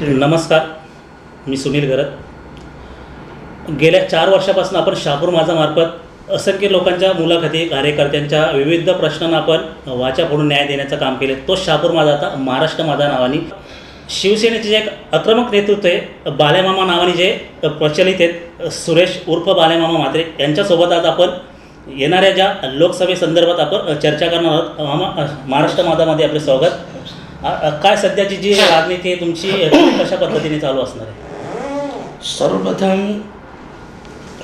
नमस्कार, मी सुनील गरत. गेल्या 4 वर्षापासून आपण शहापूर माझामार्फत असंख्य लोकांच्या मुलाखती, कार्यकर्त्यांच्या विविध प्रश्नांना आपण वाचा फोडून न्याय देण्याचं काम केले. तो शहापूर माझा आता महाराष्ट्र माझा नावाने शिवसेनेचे जे एक आक्रमक नेतृत्व आहे, बालेमामा नावाने जे प्रचलित आहेत, सुरेश उर्फ बालेमामा म्हात्रे यांच्यासोबत आज आपण येणाऱ्या ज्या लोकसभेसंदर्भात आपण चर्चा करणार आहोत. महाराष्ट्र माझामध्ये आपले स्वागत. काय सध्याची जी राजनीती आहे तुमची कशा पद्धतीने चालू असणार आहे? सर्वप्रथम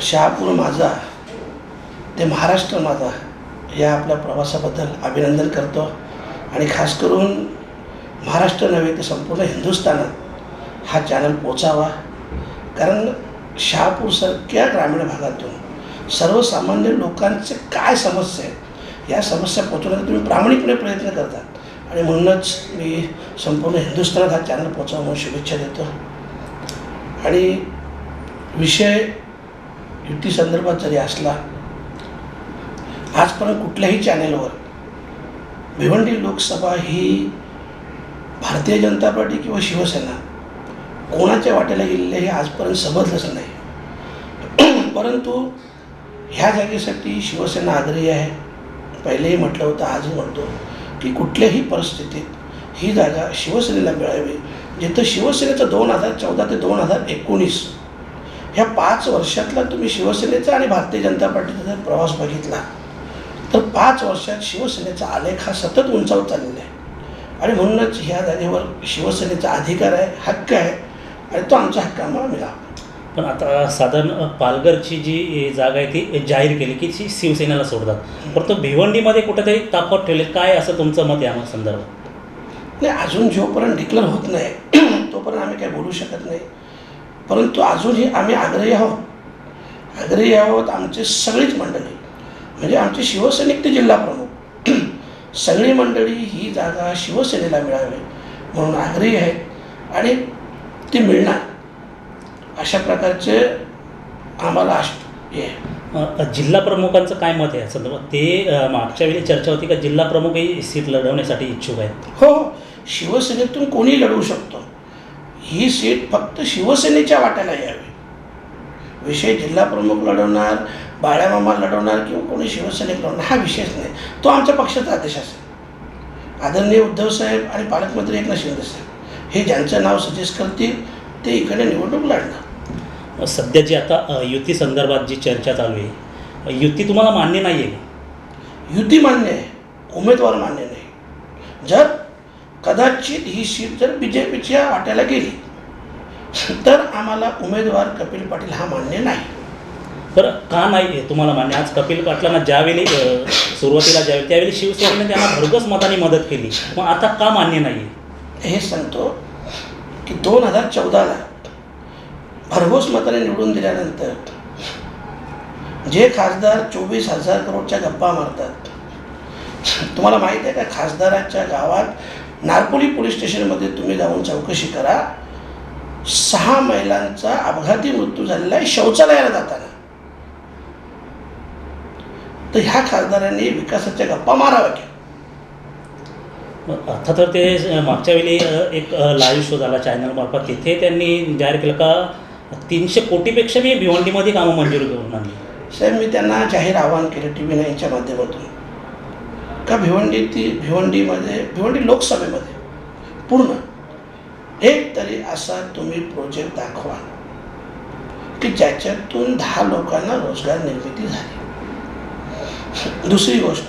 शहापूर माझा ते महाराष्ट्र माझा या आपल्या प्रवासाबद्दल अभिनंदन करतो. आणि खास करून महाराष्ट्र नव्हे तर संपूर्ण हिंदुस्थानात हा चॅनल पोचावा. कारण शहापूरसारख्या ग्रामीण भागातून सर्वसामान्य लोकांचे काय समस्या आहेत, या समस्या पोचवण्याचा तुम्ही प्रामाणिकपणे प्रयत्न करतात. आणि म्हणूनच मी संपूर्ण हिंदुस्थानात हा चॅनल पोचावा म्हणून शुभेच्छा देतो. आणि विषय युती संदर्भात जरी असला, आजपर्यंत कुठल्याही चॅनेलवर भिवंडी लोकसभा ही भारतीय जनता पार्टी किंवा शिवसेना कोणाच्या वाट्याला गेलेले हे आजपर्यंत समजलंच नाही. परंतु ह्या जागेसाठी शिवसेना आग्रही आहे. पहिलेही म्हटलं होतं, आजही म्हणतो की कुठल्याही परिस्थितीत ही जागा शिवसेनेला मिळावी. जिथं शिवसेनेचं 2014 ते 2019 ह्या 5 वर्षातला तुम्ही शिवसेनेचा आणि भारतीय जनता पार्टीचा जर प्रवास बघितला तर 5 वर्षात शिवसेनेचा आलेख हा सतत उंचावत चाललेला आहे. आणि म्हणूनच ह्या जागेवर शिवसेनेचा अधिकार आहे, हक्क आहे, आणि तो आमचा हक्क आम्हाला मिळावा. पण आता साधारण पालघरची जी जागा आहे ती जाहीर केली की ती शिवसेनेला सोडतात, परंतु भिवंडीमध्ये कुठेतरी ताकद ठेवले. काय असं तुमचं मत आहे या संदर्भात? नाही, अजून जोपर्यंत डिक्लेअर होत नाही तोपर्यंत आम्ही काही बोलू शकत नाही. परंतु अजूनही आम्ही आग्रही आहोत. आमची सगळीच मंडळी, म्हणजे आमचे शिवसैनिक ते जिल्हा प्रमुख, सगळी मंडळी ही जागा शिवसेनेला मिळावी म्हणून आग्रही आहेत. आणि ती मिळणार अशा प्रकारचे आम्हाला जिल्हा प्रमुखांचं काय मत आहे या संदर्भात? ते मागच्या वेळी चर्चा होती का जिल्हा प्रमुखही सीट लढवण्यासाठी इच्छुक आहेत? हो, शिवसेनेतून कोणी लढवू शकतो. ही सीट फक्त शिवसेनेच्या वाट्याला यावी. विषय जिल्हा प्रमुख लढवणार, बाळ्यामामा लढवणार किंवा कोणी शिवसैनिक लढवणार हा विषयच नाही. तो आमच्या पक्षाचा आदेश असेल. आदरणीय उद्धवसाहेब आणि पालकमंत्री एकनाथ शिंदेसाहेब हे ज्यांचं नाव सजेस्ट करतील ते इकडे निवडणूक लढणार. सध्या जी आता युती संदर्भात जी चर्चा चालू आहे, युती तुम्हाला मान्य नाही आहे? युती मान्य आहे, उमेदवार मान्य नाही. जर कदाचित ही सीट जर BJPच्या वाट्याला गेली तर आम्हाला उमेदवार कपिल पाटील हा मान्य नाही. बरं, का नाही आहे तुम्हाला मान्य? आज कपिल पाटलांना ज्यावेळी सुरुवातीला त्यावेळी शिवसेनेने त्यांना भरघोस मताने मदत केली, मग आता का मान्य नाही आहे? हे सांगतो की 2014ला भरघोस मताने निवडून दिल्यानंतर जे खासदार 24,000 करोडच्या गप्पा मारतात, तुम्हाला माहीत आहे का? खासदाराच्या गावात नारपोली पोलीस स्टेशनमध्ये तुम्ही जाऊन चौकशी करा, 6 महिलांचा अपघाती मृत्यू झालेला आहे शौचालयाला जाताना. तर ह्या खासदारांनी विकासाच्या गप्पा माराव्या की? आता तर ते मागच्या वेळी एक लाईव्ह शो झाला चॅनलमार्फत, तिथे त्यांनी जाहीर केलं का 300 कोटीपेक्षा मी भिवंडीमध्ये कामं मंजूर करून आणली. साहेब, मी त्यांना जाहीर आवाहन केलं TV9च्या माध्यमातून का भिवंडी लोकसभेमध्ये पूर्ण एक तरी असा तुम्ही प्रोजेक्ट दाखवा की ज्याच्यातून 10 लोकांना रोजगार निर्मिती झाली. दुसरी गोष्ट,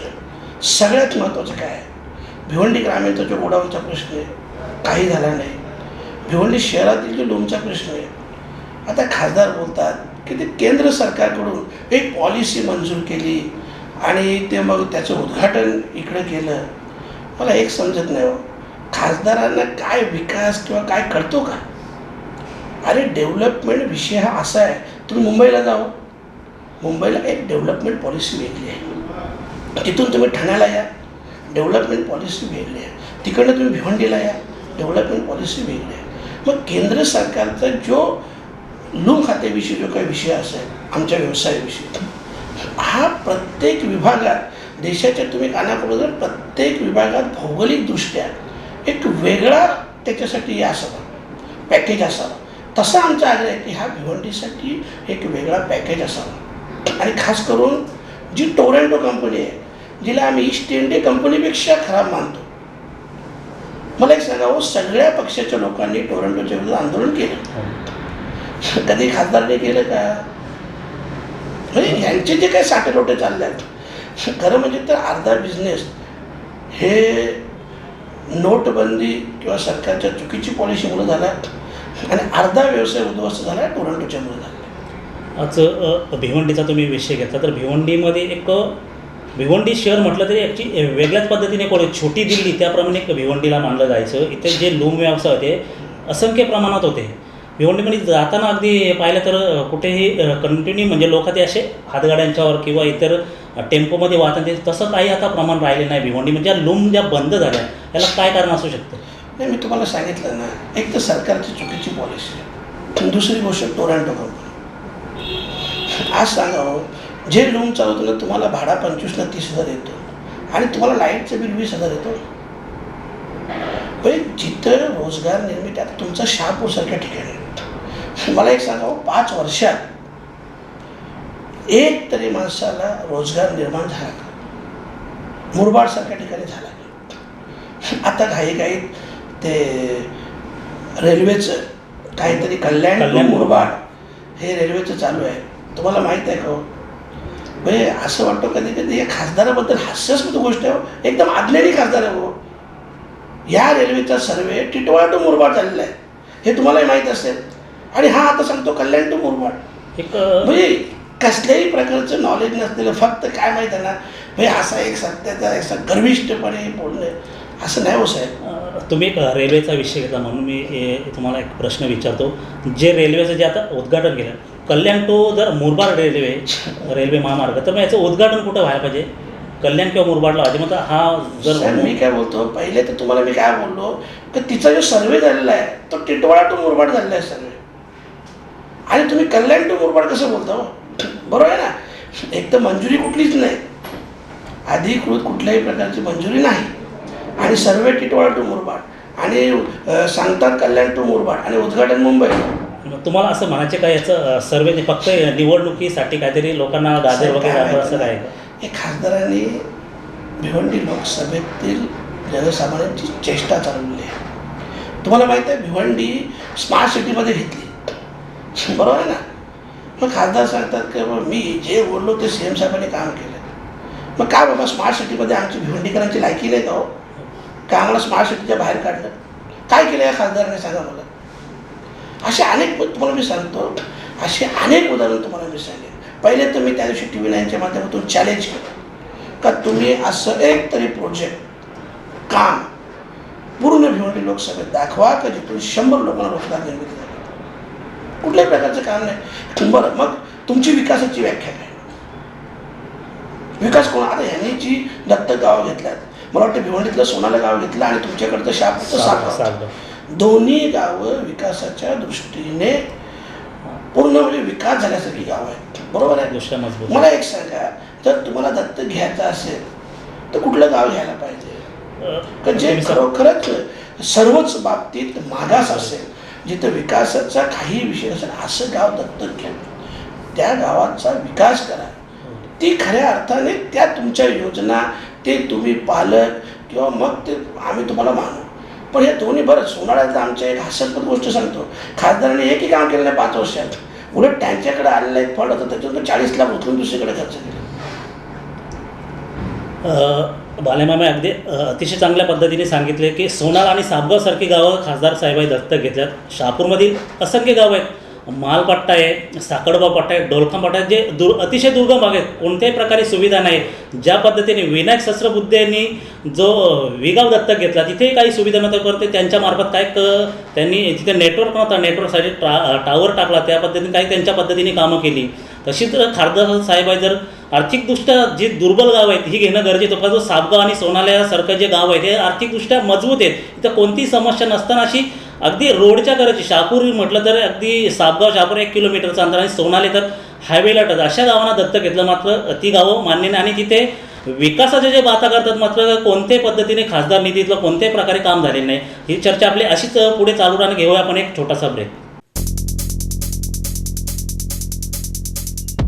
सगळ्यात महत्त्वाचं काय आहे, भिवंडी ग्रामीणचा जो गोडाऊनचा प्रश्न आहे काही झाला नाही. भिवंडी शहरातील जो लोणचा प्रश्न आहे, आता खासदार बोलतात की ते केंद्र सरकारकडून एक पॉलिसी मंजूर केली आणि ते मग त्याचं उद्घाटन इकडं केलं. मला एक समजत नाही हो, खासदारांना काय विकास किंवा काय कळतो का? अरे, डेव्हलपमेंट विषय हा असा आहे, तुम्ही मुंबईला जाओ, मुंबईला एक डेव्हलपमेंट पॉलिसी वेगळी आहे, तिथून तुम्ही ठाण्याला या, डेव्हलपमेंट पॉलिसी वेगळी आहे, तिकडनं तुम्ही भिवंडीला या, डेव्हलपमेंट पॉलिसी वेगळी आहे. मग केंद्र सरकारचा जो लूम खात्याविषयी जो काही विषय असेल, आमच्या व्यवसायाविषयी, हा प्रत्येक विभागात देशाच्या तुम्ही कानाकोपऱ्यात जर प्रत्येक विभागात भौगोलिकदृष्ट्या एक वेगळा त्याच्यासाठी हे असावा. पॅकेज असावं. तसा आमचा आग्रह आहे की ह्या भिवंडीसाठी एक वेगळा पॅकेज असावा. आणि खास करून जी टोरंटो कंपनी आहे, जिला आम्ही ईस्ट इंडिया कंपनीपेक्षा खराब मानतो. मला एक सांगावं, सगळ्या पक्षाच्या लोकांनी टोरंटोच्या विरुद्ध आंदोलन केलं. कधी खासदारने केलं का? म्हणजे यांचे जे काही साठेलोटे चालले आहेत, खरं म्हणजे तर अर्धा बिझनेस हे नोटबंदी किंवा सरकारच्या चुकीची पॉलिसीमुळे झाला आणि अर्धा व्यवसाय उद्ध्वस्त झाला टोरंटोच्यामुळे झाला. आज भिवंडीचा तुम्ही विषय घेतला तर भिवंडीमध्ये एक भिवंडी शहर म्हटलं तरी ॲक्च्युली वेगळ्याच पद्धतीने छोटी दिल्ली त्याप्रमाणे एक भिवंडीला मानलं जायचं. इथे जे लूम व्यवसाय होते असंख्य प्रमाणात होते. भिवंडीमध्ये जाताना अगदी पाहिलं तर कुठेही कंटिन्यू म्हणजे लोक ते असे हातगाड्यांच्यावर किंवा इतर टेम्पोमध्ये वाहतात, तसं काही आता प्रमाण राहिले नाही भिवंडीमध्ये. ज्या लूम ज्या बंद झाल्या याला काय कारण असू शकतं? नाही, मी तुम्हाला सांगितलं ना, एक तर सरकारची चुकीची पॉलिसी, दुसरी गोष्ट टोरंटो कंपनी. आज सांगावं, जे लूम चालवतो ना तुम्हाला भाडा 25 ना 30,000 येतो आणि तुम्हाला लाईटचं बिल 20,000 येतो. पण जिथं रोजगार निर्मिती, आता तुमचं शहापूरसारख्या ठिकाणी मला एक सांगावं, 5 वर्षात एक तरी माणसाला रोजगार निर्माण झाला का? मुरबाडसारख्या ठिकाणी झाला का? आता घाईघाईत ते रेल्वेचं काहीतरी कल्याण to मुरबाड हे रेल्वेचं चालू आहे. तुम्हाला माहीत आहे का? म्हणजे असं वाटतं कधी कधी या खासदाराबद्दल हास्यास्पद गोष्ट आहे, एकदम आदलेली खासदार आहे हो. या रेल्वेचा सर्वे टिटवाळा टू मुरबाड झालेला आहे, हे तुम्हालाही माहीत असेल. आणि हा आता सांगतो कल्याण टू मुरबाड. एक म्हणजे कसल्याही प्रकारचं नॉलेज नसलेलं, फक्त काय माहीत आहे ना, म्हणजे असा एक सत्याचा असा गर्विष्ठपणे बोलणे असं नाही हो साहेब. तुम्ही एक रेल्वेचा विषय घेतला म्हणून मी तुम्हाला एक प्रश्न विचारतो. जे रेल्वेचं जे आता उद्घाटन केलं कल्याण टू जर मुरबाड रेल्वे महामार्ग, तर मग याचं उद्घाटन कुठं व्हायला पाहिजे? कल्याण किंवा मुरबाडला व्हायचे. मग हा जर मी काय बोलतो, पहिले तर तुम्हाला मी काय बोललो की तिचा जो सर्वे झालेला आहे तो टिटवाळा टू मुरबाड झालेला आहे सर्वे, आणि तुम्ही कल्याण टू मुरबाड कसं बोलता हो? बरोबर आहे ना? एक तर मंजुरी कुठलीच नाही, अधिकृत कुठल्याही प्रकारची मंजुरी नाही, आणि सर्वे टिटवाळा टू मुरबाड आणि सांगतात कल्याण टू मुरबाड आणि उद्घाटन मुंबई. तुम्हाला असं म्हणायचे काय याचं सर्वे फक्त निवडणुकीसाठी काहीतरी लोकांना गाजर वगैरे असं काय? हे खासदारांनी भिवंडी लोकसभेतील जनसामान्यांची चेष्टा चालवली आहे. तुम्हाला माहीत आहे, भिवंडी स्मार्ट सिटीमध्ये घेतली, बरोबर आहे ना? मग खासदार सांगतात की मी जे बोललो ते CM साहेबांनी काम केलं. मग काय बाबा, स्मार्ट सिटीमध्ये आमची भिवंडीकरांची लायकी नाही का हो? का आम्हाला स्मार्ट सिटीच्या बाहेर काढलं? काय केलं या खासदाराने सांगा मला. असे अनेक तुम्हाला मी सांगतो, असे अनेक उदाहरण तुम्हाला मी सांगेन. पहिले तर मी त्या दिवशी TV9च्या माध्यमातून चॅलेंज केलं का तुम्ही असं एक तरी प्रोजेक्ट काम पूर्ण भिवंडी लोकसभेत दाखवा का जिथून 100 लोकांना रोजगार निर्मिती झाली. कुठल्याही प्रकारचं काम नाही. बरं, मग तुमची विकासाची व्याख्या काय? विकास कोण? आता ह्यांनी जी दत्तक गाव घेतल्यात, मला वाटतं भिवंडीतलं सोनाला गाव घेतलं आणि तुमच्याकडचं शहापूरचं सातगाव, दोन्ही गावं विकासाच्या दृष्टीने पूर्ण म्हणजे विकास झाल्यासारखी गाव आहेत, बरोबर आहे? मला एक सांगा, जर तुम्हाला दत्तक घ्यायचं असेल तर कुठलं गाव घ्यायला पाहिजे का जे खरोखरच सर्वच बाबतीत मागास असेल, जिथं विकासाचा काही विषय असेल, असं गाव दत्तक घ्या, त्या गावाचा विकास करा. ती खऱ्या अर्थाने त्या तुमच्या योजना, ते तुम्ही पालक किंवा मग ते आम्ही तुम्हाला मानू. पण हे दोन्ही बरं, सोनाळ्यातलं आमच्या एक हास्यास्पद गोष्ट सांगतो, खासदारांनी एकही काम केलं नाही 5 वर्षात. उलट त्यांच्याकडे आलेलं एक फंड होतं, त्याच्यातून 40 लाख उचलून दुसरीकडे खर्च केला. बालेमामा अगदी अतिशय चांगल्या पद्धतीने सांगितले की सोनाळ आणि सापगावसारखी गावं खासदार साहेबांनी दत्तक घेतल्यात. शहापूरमधील असंख्य गावं आहेत, मालपट्टा आहे, साकडगाव पट्टा आहे, डोलखाम पट्टा आहे, जे अतिशय दुर्गम भाग आहेत, कोणत्याही प्रकारे सुविधा नाही. ज्या पद्धतीने विनायक सहस्त्रबुद्धे यांनी जो विगाव दत्तक घेतला तिथेही काही सुविधा नव्हत्या, करते त्यांच्यामार्फत काय त्यांनी तिथे नेटवर्क नव्हता, नेटवर्कसाठी टावर टाकला, त्या पद्धतीने काही त्यांच्या पद्धतीने कामं केली. तशीच खासदार साहेब आहे, जर आर्थिकदृष्ट्या जी दुर्बल गाव आहेत ही घेणं गरजेचं होतं. जो सापगाव आणि सोनाल्यासारखं जे गाव आहे ते आर्थिकदृष्ट्या मजबूत आहेत, तिथं कोणतीही समस्या नसताना अशी अगदी रोडच्या करायची. शहापूर म्हटलं तर अगदी सापगाव शहापूर 1 किलोमीटरचं अंतर आणि सोनाले तर हायवेला टच, अशा गावांना दत्तक घेतलं. मात्र ती गावं मान्य नाही आणि तिथे विकासाचे जे बाता करतात मात्र कोणत्याही पद्धतीने खासदार निधीतलं कोणत्याही प्रकारे काम झालेलं नाही. ही चर्चा आपली अशीच पुढे चालू राहणं. घेऊया आपण एक छोटासा ब्रेक.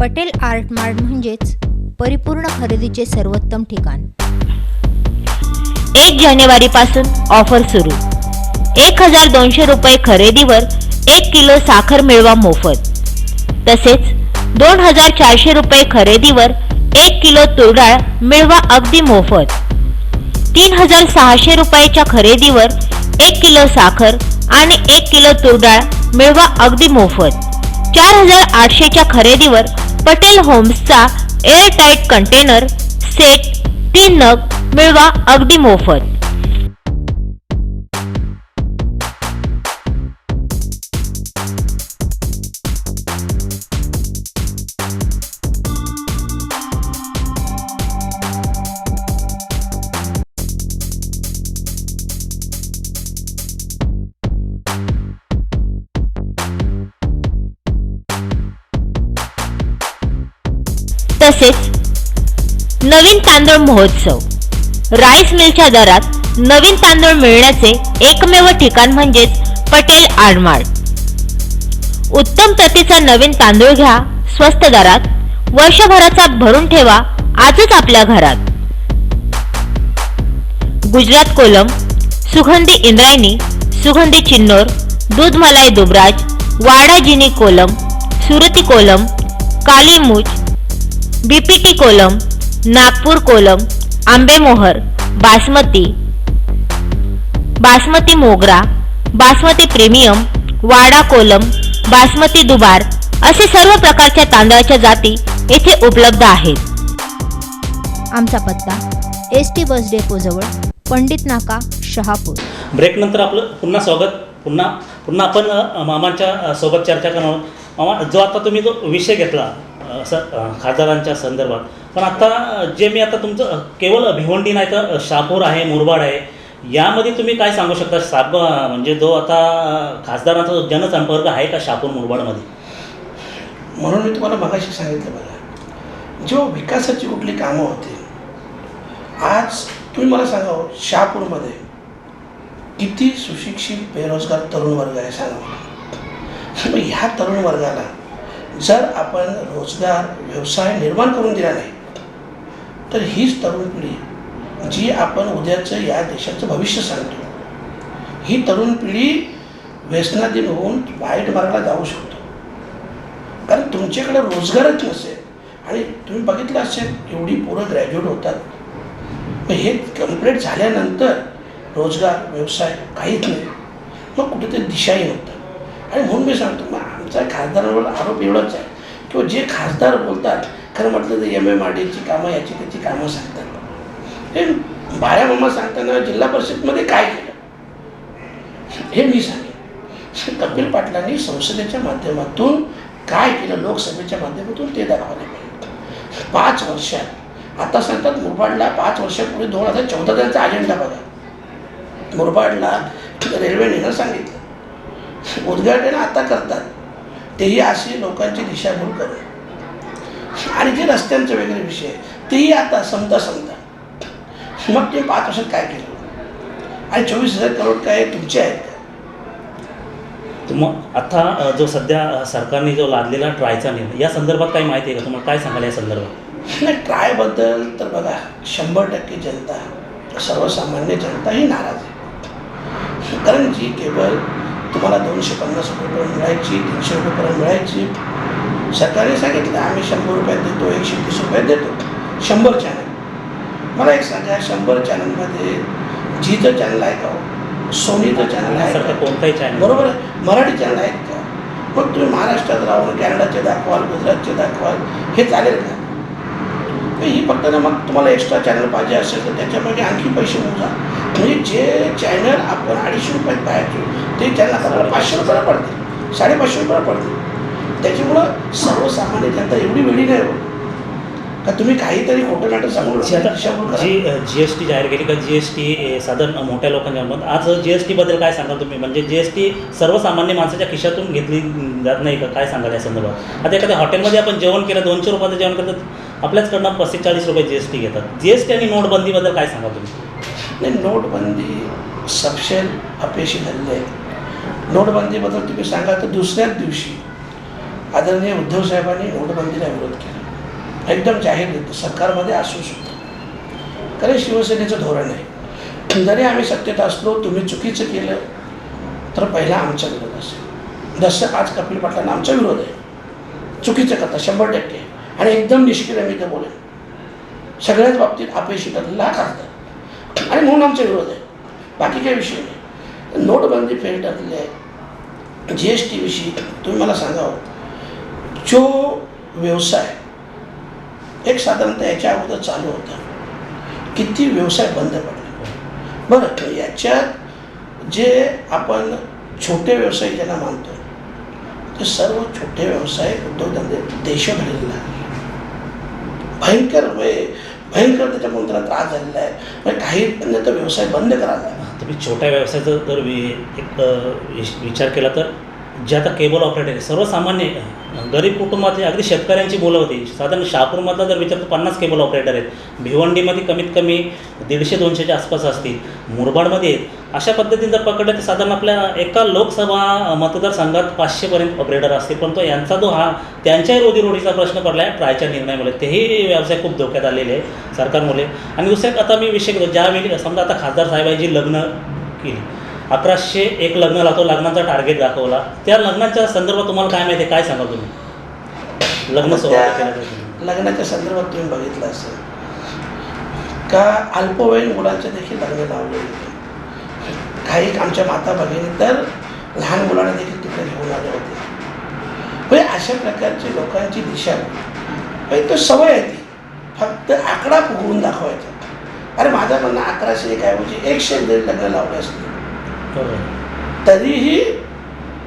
पटेल आर्ट मार्ट म्हणजेच परिपूर्ण खरेदीचे सर्वोत्तम ठिकाण. 1 जानेवारीपासून ऑफर सुरू. 1200 रुपये खरेदीवर 1 किलो साखर मिळवा मोफत. तसेच 2400 रुपये खरेदीवर 1 किलो तुरडाळ मिळवा अगदी मोफत. 3600 रुपयाच्या खरेदीवर 1 किलो साखर आणि 1 किलो तुरडाळ मिळवा अगदी मोफत. 4800च्या खरेदीवर पटेल होम्सचा एअरटाईट कंटेनर सेट 3 नग मिळवा अगदी मोफत. तसेच नवीन तांदूळ महोत्सव. राईस मिलच्या दरात नवीन तांदूळ मिळण्याचे एकमेव ठिकाण म्हणजेच पटेल आडमाड. उत्तम प्रतीचा नवीन तांदूळ घ्या स्वस्त दरात. वर्षभराचा भरून ठेवा आजच आपल्या घरात. गुजरात कोलम, सुगंधी इंद्रायणी, सुगंधी चिन्नोर, दूध मलाई दुबराज, वाडा जिनी कोलम, सुरती कोलम, काली मूछ, बीपीटी कोलम, नागपूर कोलम, आंबेमोहर, बासमती, बासमती मोगरा, बासमती प्रीमियम, वाडा कोलम, बासमती दुबार असे सर्व प्रकारच्या तांदळाच्या जाती येथे उपलब्ध आहेत. आमचा पत्ता ST बस डेपो जवळ, पंडित नाका, शहापूर. ब्रेकनंतर आपलं पुन्हा स्वागत. पुन्हा आपण मामांच्या सोबत चर्चा करणार आहोत. मामा, जो आता तुम्ही जो विषय घेतला खासदारांच्या संदर्भात, पण आता जे मी आता तुमचं केवळ भिवंडी नाही तर शहापूर आहे, मुरबाड आहे, यामध्ये तुम्ही काय सांगू शकता? म्हणजे जो आता खासदारांचा जो जनसंपर्क आहे का शहापूर मुरबाडमध्ये? म्हणून मी तुम्हाला मगाशी सांगितलं बघा, जेव्हा विकासाची कुठली कामं होती, आज तुम्ही मला सांगा शहापूरमध्ये किती सुशिक्षित बेरोजगार तरुण वर्ग आहे सांगा मला. मग ह्या तरुण वर्गाला जर आपण रोजगार व्यवसाय निर्माण करून दिला नाही तर हीच तरुण पिढी जी आपण उद्याचं या देशाचं भविष्य सांगतो, ही तरुण पिढी व्यसनाधीन होऊन वाईट मार्गाला जाऊ शकतो. कारण तुमच्याकडे रोजगारच नसेल आणि तुम्ही बघितलं असेल एवढी पोरं ग्रॅज्युएट होतात, मग हे कम्प्लीट झाल्यानंतर रोजगार व्यवसाय काहीच नाही, मग कुठेतरी दिशाही नव्हतं. आणि म्हणून मी सांगतो मग आमचा खासदारांवर आरोप एवढाच आहे किंवा जे खासदार बोलतात खरं म्हटलं तर MMRDची कामं याची त्याची कामं सांगतात. हे बाळ्या मामा सांगताना जिल्हा परिषदमध्ये काय केलं हे मी सांगेन. कपिल पाटलांनी संसदेच्या माध्यमातून काय केलं, लोकसभेच्या माध्यमातून ते दाखवायला पाहिजे. 5 वर्षात आता सांगतात मुरबाडला 5 वर्षापूर्वी 2014 त्यांचा अजेंडा बघा. मुरबाडला रेल्वे नेणं सांगितलं, उद्घाटन आता करतात, तेही अशी लोकांची दिशाभूल करून. आणि जे रस्त्यांचे वेगळे विषय तेही आता समजा मग तुम्ही 5 वर्षात काय केलं आणि 24,000 करोड काय तुमचे आहेत का? मग आता जो सध्या सरकारने जो लादलेला ट्रायचा निर्णय या संदर्भात काही माहिती आहे का तुम्हाला? काय सांगाल या संदर्भात? नाही, ट्रायबद्दल तर बघा 100% जनता, सर्वसामान्य जनता ही नाराज आहे. कारण जी केवळ तुम्हाला 250 रुपये मिळायची, 300 रुपयेपर्यंत मिळायची, सरकारने सांगितलं आम्ही 100 रुपयात देतो, 130 रुपयात देतो. 100 चॅनल, मला एक सांगा 100 चॅनलमध्ये झीचं चॅनल आहे का, सोनीचं चॅनल आहे का, कोणताही चॅनल बरोबर आहे, मराठी चॅनल आहेत का? मग तुम्ही महाराष्ट्रात राहून कॅनडाचे दाखवाल, गुजरातचे दाखवाल, हे चालेल का? ही फक्त ना मग तुम्हाला एक्स्ट्रा चॅनल पाहिजे असेल तर त्याच्यामध्ये आणखी पैसे मोजा. म्हणजे जे चॅनल आपण 250 रुपयात पाहायचो ते चॅनल आपल्याला 500 रुपयाला पडते, 550 रुपयाला पडते. त्याच्यामुळं सर्वसामान्य जनता एवढी वेळी नाही होत का तुम्ही काहीतरी खोटं नाटक सांगू. जी GST जाहीर केली का, GST साधारण मोठ्या लोकांच्या मत, आज GST बद्दल काय सांगाल तुम्ही? म्हणजे GST सर्वसामान्य माणसाच्या खिशातून घेतली जात नाही का, काय सांगाल या संदर्भात? आता एखाद्या हॉटेलमध्ये आपण जेवण केलं, 200 रुपयाचं जेवण करतात, आपल्याचकडनं 35-40 रुपये GST घेतात. GST आणि नोटबंदीबद्दल काय सांगा तुम्ही? नाही, नोटबंदी सपशेल अपयशी झालेली आहे. नोटबंदीबद्दल तुम्ही सांगा तर दुसऱ्याच दिवशी आदरणीय उद्धव साहेबांनी नोटबंदीला विरोध केला, एकदम जाहीर सरकारमध्ये असून सुद्धा. कारण शिवसेनेचं धोरण आहे, जरी आम्ही सत्तेत असलो तुम्ही चुकीचं केलं तर पहिला आमचा विरोध असेल. जसं आज कपिल पाटलांना आमचा विरोध आहे, चुकीचं करता 100%, आणि एकदम निष्क्रिय मी तर बोलेन, सगळ्याच बाबतीत अपयशी ठरलेला करतात आणि म्हणून आमचा विरोध आहे, बाकी काही विषय नाही. नोटबंदी फेल ठरलेली आहे. GST विषयी तुम्ही मला सांगावं, जो व्यवसाय एक साधारणतः याच्या अगोदर चालू होता, किती व्यवसाय बंद पडले. बरं, याच्यात जे आपण छोटे व्यवसाय ज्यांना मानतो ते सर्व छोटे व्यवसाय उद्योगधंदे देशभराला भयंकर भयंकर त्याच्यामुळे त्यांना त्रास झालेला आहे. म्हणजे काही तर व्यवसाय बंद करायला. तुम्ही छोट्या व्यवसायाचा जर विचार केला तर जे आता केबल ऑपरेटर आहे, सर्वसामान्य गरीब कुटुंबातली अगदी शेतकऱ्यांची मुलं होती. साधारण शहापूरमधला जर विचार तर 50 केबल ऑपरेटर आहेत. भिवंडीमध्ये कमीत कमी 150-200च्या आसपास असतील. मुरबाडमध्ये आहेत. अशा पद्धतीने जर पकडलं तर साधारण आपल्या एका लोकसभा मतदारसंघात 500पर्यंत ऑपरेटर असतील. पण तो यांचा जो त्यांच्याही रोजीरोटीचा प्रश्न पडला आहे ट्रायच्या निर्णयामुळे. तेही व्यवसाय खूप धोक्यात आलेले आहे सरकारमुळे. आणि दुसरं आता मी विषय घेतो, ज्यावेळी समजा आता खासदार साहेबांची लग्न केली, 1101 लग्न लागतो, लग्नाचा टार्गेट दाखवला, त्या लग्नाच्या संदर्भात तुम्हाला काय माहिती आहे, काय सांगा तुम्ही? लग्न सोहळा केला लग्नाच्या संदर्भात तुम्ही बघितलं असेल का अल्पवयीन मुलांचे देखील लग्न लावले. काही आमच्या माता भगिनी तर लहान मुलांना देखील तिकडे घेऊन आले होते. म्हणजे अशा प्रकारची लोकांची दिशा म्हणजे तो सवय आहे, ती फक्त आकडा फुगवून दाखवायचा. अरे माझा म्हणणं 1101 ऐवजी 101 जरी लग्न लावले असते तरीही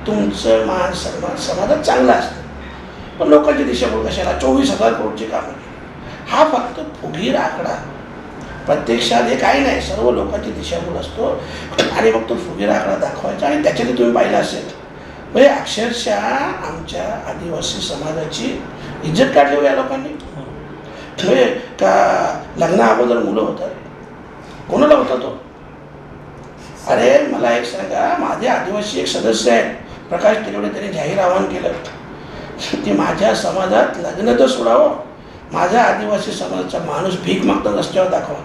तुमचं मान सन्मान समाजात चांगला असतं. पण लोकांची दिशाभूल कशाला 24,000 करोडची कामं केली, हा फक्त फुगीर आकडा. प्रत्यक्षात हे काही नाही, सर्व लोकांची दिशाभूल असतो आणि मग तो फुगीर आकडा दाखवायचा. आणि त्याच्याने तुम्ही पाहिलं असेल म्हणजे अक्षरशः आमच्या आदिवासी समाजाची इज्जत काढली हो या लोकांनी. म्हणजे का लग्ना अगोदर मुलं होतात, कोणाला होता तो? अरे मला एक सांगा, माझे आदिवासी एक सदस्य आहेत प्रकाश तिरवडे, त्यांनी जाहीर आवाहन केलं की माझ्या समाजात लग्न तर सोडावं, माझ्या आदिवासी समाजाचा माणूस भीक मागता रस्त्यावर दाखवा.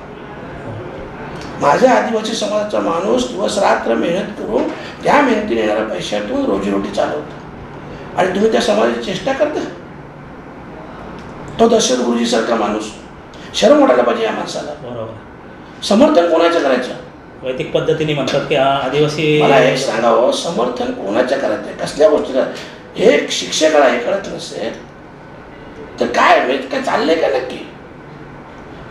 माझ्या आदिवासी समाजाचा माणूस दिवस रात्र मेहनत करून त्या मेहनतीने येणाऱ्या पैशातून रोजीरोटी चालवतो आणि तुम्ही त्या समाजाची चेष्टा करता. तो दशरथ गुरुजीसारखा माणूस, शरम वाटायला पाहिजे या माणसाला. बरोबर. समर्थन कोणाचं करायचं? वैदिक पद्धतीने म्हणतात की आदिवासी. मला एक सांगावं, समर्थन कोणाच्या करायचं आहे, कसल्या गोष्टीला? हे शिक्षकाला हे कळत नसेल तर काय काय चाललंय का नक्की?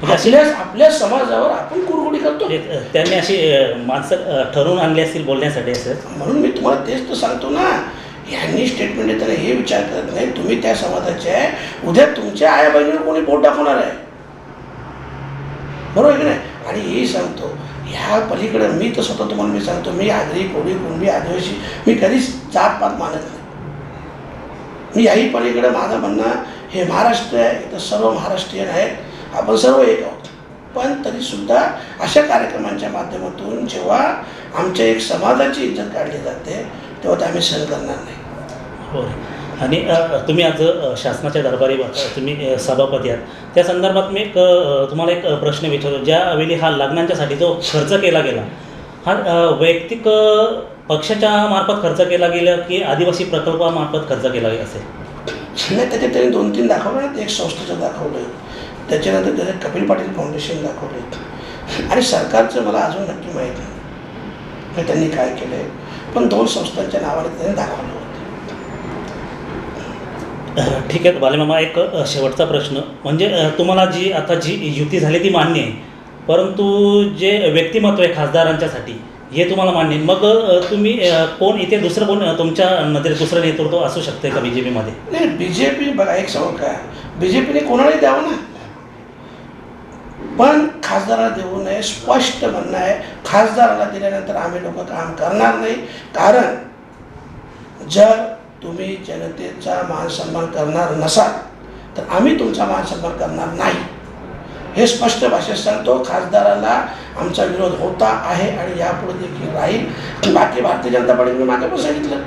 आपल्या समाजावर आपण कुरगुडी करतो. त्यांनी अशी माणसं ठरवून आणली असतील बोलण्यासाठी असं. म्हणून मी तुम्हाला तेच तर सांगतो ना, ह्यांनी स्टेटमेंट देताना हे विचार करत नाही तुम्ही त्या समाजाचे आहे, उद्या तुमच्या आया बहिणीवर कोणी पोट दाखवणार आहे, बरोबर की नाही? आणि हेही सांगतो ह्या पलीकडे मी तर स्वतः तुम्हाला मी सांगतो, मी आगरी कोळी कुणबी आदिवासी मी कधीच जातपात मानत नाही. मी याही पलीकडे माझं म्हणणं हे महाराष्ट्र आहे, इथं सर्व महाराष्ट्रीयन आहेत, आपण सर्व एक आहोत. पण तरीसुद्धा अशा कार्यक्रमांच्या माध्यमातून जेव्हा आमच्या एक समाजाची इज्जत काढली जाते तेव्हा ते आम्ही सहन करणार नाही. हो. आणि तुम्ही आज शासनाच्या दरबारी तुम्ही सभापती आहात, त्या संदर्भात मी तुम्हाला एक प्रश्न विचारतो. ज्यावेळी हा लग्नांच्यासाठी जो खर्च केला गेला, हा वैयक्तिक पक्षाच्या मार्फत खर्च केला गेला की आदिवासी प्रकल्पामार्फत खर्च केला असेल? नाही, त्याच्यात त्यांनी 2-3 दाखवलं ना. ते एक संस्थेचं दाखवलं, त्याच्यानंतर त्याच्यात कपिल पाटील फाउंडेशन दाखवले आणि सरकारचं मला अजून नक्की माहीत नाही त्यांनी काय केलं आहे, पण 2 संस्थांच्या नावाने त्यांनी दाखवलं होतं. ठीक आहे बालेमामा, एक शेवटचा प्रश्न म्हणजे तुम्हाला जी आता जी युती झाली ती मान्य आहे, परंतु जे व्यक्तिमत्व आहे खासदारांच्यासाठी हे तुम्हाला मान्य आहे. मग तुम्ही कोण इथे दुसरं कोण तुमच्या नजरेत दुसरं नेतृत्व असू शकतं का BJPमध्ये? नाही, BJP बघा एक सांगू का, BJPने कोणालाही द्यावं ना, पण खासदाराला देऊ नये. स्पष्ट म्हणणं आहे, खासदाराला दिल्यानंतर आम्ही लोक काम करणार नाही. कारण जर तुम्ही जनतेचा मान सन्मान करणार नसाल तर आम्ही तुमचा मानसन्मान करणार नाही हे स्पष्ट भाषेत सांगतो. खासदाराला आमचा विरोध होता आहे आणि यापुढे देखील राहील. बाकी भारतीय जनता पार्टी मी मागे पण सांगितलं,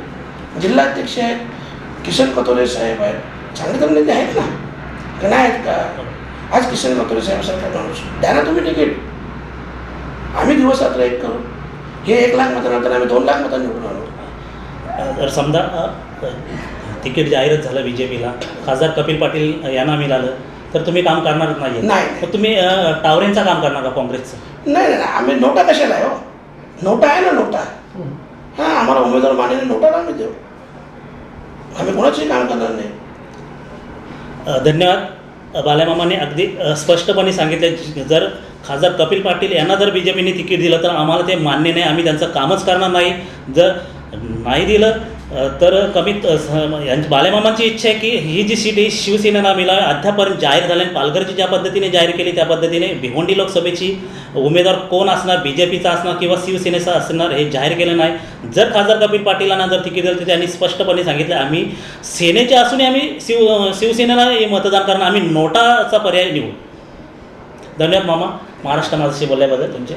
जिल्हाध्यक्ष आहेत, किशन कथोरे साहेब आहेत, चांगले नेते आहेत ना, का नाही आहेत का? आज किशन कथोरे साहेबांसारखा माणूस द्या ना तुम्ही तिकीट, आम्ही दिवस रात्र एक करू. हे 1 लाख मतांनंतर आम्ही 2 लाख मतांनी निवडून आणू. जर समजा तिकीट जाहीरच झालं बीजेपीला, खासदार कपिल पाटील यांना मिळालं तर तुम्ही काम करणारच नाही. नाही. तर तुम्ही टावरेंचं काम करणार का काँग्रेसचं? नाही नाही, आम्ही नोटा कशाला आहे हो, नोटा आहे ना नोटा. हां, आम्हाला उमेदवार मानेने नोटाला आम्ही देऊ, आम्ही कोणाचंही काम करणार नाही. धन्यवाद. बाल्यामामाने अगदी स्पष्टपणे सांगितले, जर खासदार कपिल पाटील यांना जर बीजेपीने तिकीट दिलं तर आम्हाला ते मान्य नाही, आम्ही त्यांचं कामच करणार नाही. जर नाही दिलं तर कमीत यांची बाल्यामामांची इच्छा आहे की ही जी सीट आहे शिवसेनेला मिळावी. अद्यापर्यंत जाहीर झाल्याने पालघरची ज्या पद्धतीने जाहीर केली त्या पद्धतीने भिवंडी लोकसभेची उमेदवार कोण असणार, बीजेपीचा असणार किंवा शिवसेनेचा असणार हे जाहीर केलं नाही. जर खासदार कपिल पाटीलांना जर तिकीट दिलं तर त्यांनी स्पष्टपणे सांगितलं आम्ही सेनेचे असूनही आम्ही शिवसेनेला मतदान करणार, आम्ही नोटाचा पर्याय निवडू. धन्यवाद मामा, महाराष्ट्र माझ्याशी बोलल्याबद्दल तुमचे.